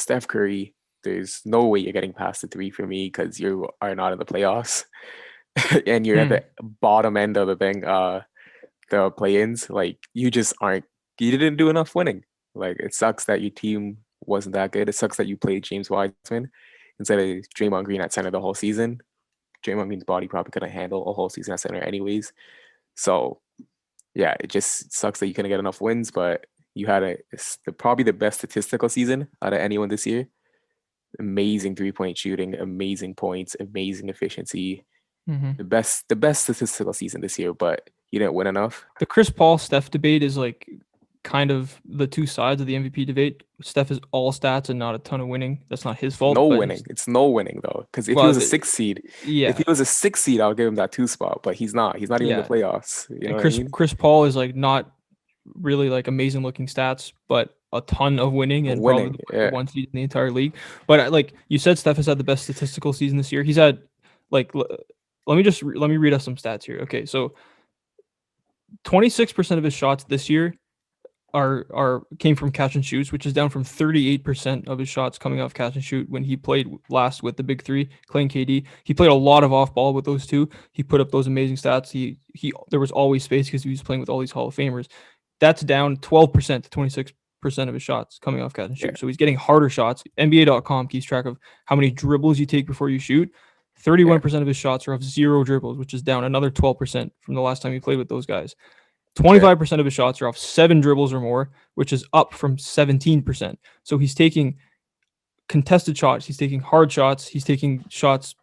Steph Curry, there's no way you're getting past the three for me because you are not in the playoffs and you're at Hmm. the bottom end of the thing, the play-ins. Like you just aren't. You didn't do enough winning. Like it sucks that your team wasn't that good. It sucks that you played James Wiseman instead of Draymond Green at center the whole season. Draymond Green's body probably couldn't handle a whole season at center anyways. So yeah, it just sucks that you couldn't get enough wins, but you had probably the best statistical season out of anyone this year. Amazing 3-point shooting, amazing points, amazing efficiency. Hmm. The best statistical season this year, but you didn't win enough. The Chris Paul Steph debate is like kind of the two sides of the MVP debate. Steph is all stats and not a ton of winning. That's not his fault, No but winning. he's It's no winning though. Because if he well, was a six seed, if yeah, he was a six seed, I'll give him that two spot. But he's not. He's not even in the yeah. playoffs. You know And what I Chris mean? Chris Paul is like not really like amazing looking stats, but a ton of winning and probably Winning. the Yeah. one seed in the entire league. But like you said, Steph has had the best statistical season this year. He's had like let me read us some stats here. Okay, so 26% of his shots this year are came from catch and shoots, which is down from 38% of his shots coming off catch and shoot when he played last with the big three, Clay and KD. He played a lot of off ball with those two. He put up those amazing stats. He there was always space because he was playing with all these Hall of Famers. That's down 12% to 26% of his shots coming off catch and Yeah. shoot. So he's getting harder shots. NBA.com keeps track of how many dribbles you take before you shoot. Yeah. 31% of his shots are off zero dribbles, which is down another 12% from the last time he played with those guys. Yeah. 25% of his shots are off seven dribbles or more, which is up from 17%. So he's taking contested shots. He's taking hard shots. He's taking shots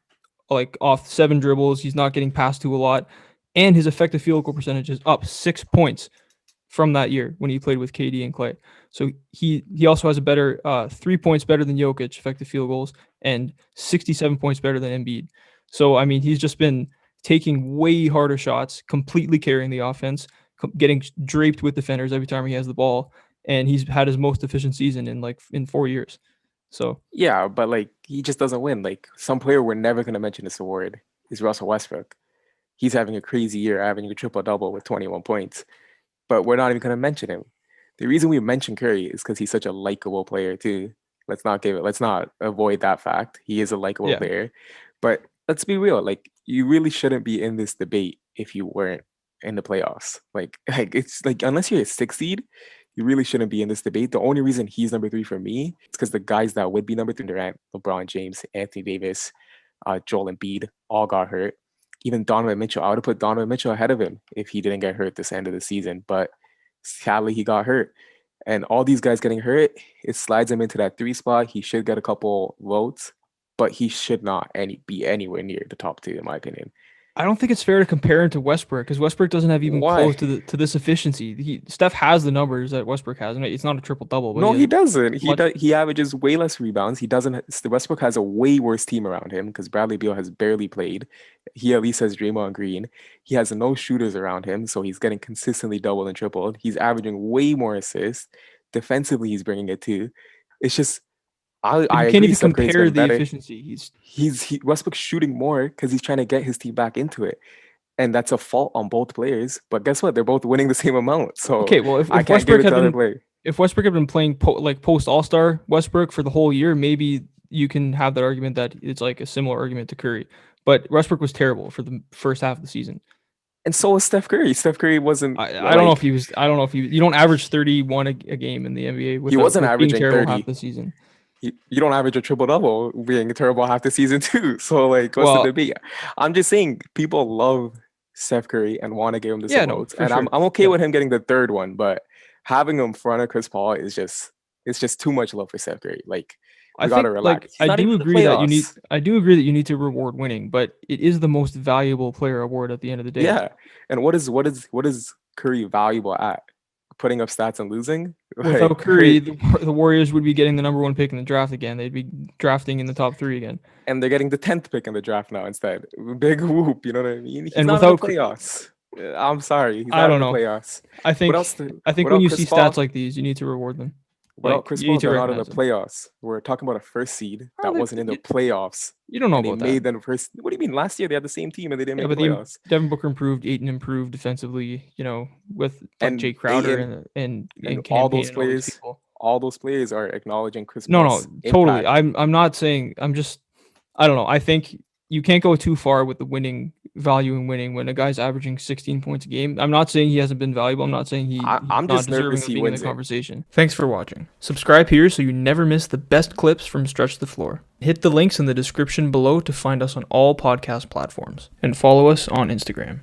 like off seven dribbles. He's not getting passed to a lot. And his effective field goal percentage is up 6 points from that year when he played with KD and Clay. So he also has a better 3 points better than Jokic effective field goals and 67 points better than Embiid. So I mean he's just been taking way harder shots, completely carrying the offense, getting draped with defenders every time he has the ball, and he's had his most efficient season in 4 years. So Yeah, but like he just doesn't win. Like some player we're never gonna mention this award is Russell Westbrook. He's having a crazy year, having a triple double with 21 points. But we're not even gonna mention him. The reason we mention Curry is because he's such a likable player too. Let's not avoid that fact. He is a likable yeah, player. But let's be real, like you really shouldn't be in this debate if you weren't in the playoffs. Like it's like unless you're a six seed, you really shouldn't be in this debate. The only reason he's number three for me is because the guys that would be number three, Durant, LeBron James, Anthony Davis, Joel Embiid, all got hurt. Even Donovan Mitchell, I would have put Donovan Mitchell ahead of him if he didn't get hurt this end of the season. But sadly, he got hurt. And all these guys getting hurt, it slides him into that three spot. He should get a couple votes, but he should not be anywhere near the top two, in my opinion. I don't think it's fair to compare him to Westbrook because Westbrook doesn't have even close Why? to this efficiency. Steph has the numbers that Westbrook has. It's not a triple double, but he No, has he doesn't. much. He averages way less rebounds. He doesn't. Westbrook has a way worse team around him because Bradley Beal has barely played. He at least has Draymond Green. He has no shooters around him, so he's getting consistently doubled and tripled. He's averaging way more assists. Defensively, he's bringing it too. It's just But I you can't agree. even Steph Curry's compare getting the better. efficiency. Westbrook's shooting more because he's trying to get his team back into it, and that's a fault on both players. But guess what? They're both winning the same amount, so Okay. Well, I can't give it to other players. If Westbrook had been playing like post All Star Westbrook for the whole year, maybe you can have that argument that it's like a similar argument to Curry. But Westbrook was terrible for the first half of the season. And so was Steph Curry. Steph Curry wasn't I don't know if like I don't know if you don't average 31 a game in the NBA he wasn't with being averaging terrible half 30. the season. You don't average a triple double being terrible half the season too. So like, what's the Well, debate? I'm just saying people love Steph Curry and want to give him this yeah, no, votes, for and I'm sure. I'm okay Yeah. with him getting the third one, but having him in front of Chris Paul is just it's just too much love for Steph Curry. Like I we gotta think like relax. He's not even in the playoffs. I do agree that you need to reward winning, but it is the most valuable player award at the end of the day. Yeah. And what is Curry valuable at? Putting up stats and losing? Without Like Curry, Curry, the Warriors would be getting the number one pick in the draft again. They'd be drafting in the top three again. and they're getting the 10th pick in the draft now instead. Big whoop, you know what I mean? He's And not in the without, playoffs. I'm sorry, he's I not in don't the know. playoffs. I What else? think I think when Without you Chris see stats Paul, like these, you need to reward them. without Like Chris you need Paul, to they're not in the recognize them. playoffs. We're talking about a first seed Oh, that wasn't in the playoffs, you don't know and they about that. made them first. What do you mean? Last year they had the same team and they didn't Yeah, make the but the playoffs. Devin Booker improved, Aiton improved defensively. With like Jay And Crowder Aiton and and Cam all Payne those and all these players, people. all those players are acknowledging Chris No, Paul's totally. impact. I'm not saying. I don't know. I think you can't go too far with the winning value in winning when a guy's averaging 16 points a game. I'm not saying he hasn't been valuable. I'm not saying he's I'm not just deserving nervous of he being in the wins it. conversation. Thanks for watching. Subscribe here so you never miss the best clips from Stretch the Floor. Hit the links in the description below to find us on all podcast platforms and follow us on Instagram.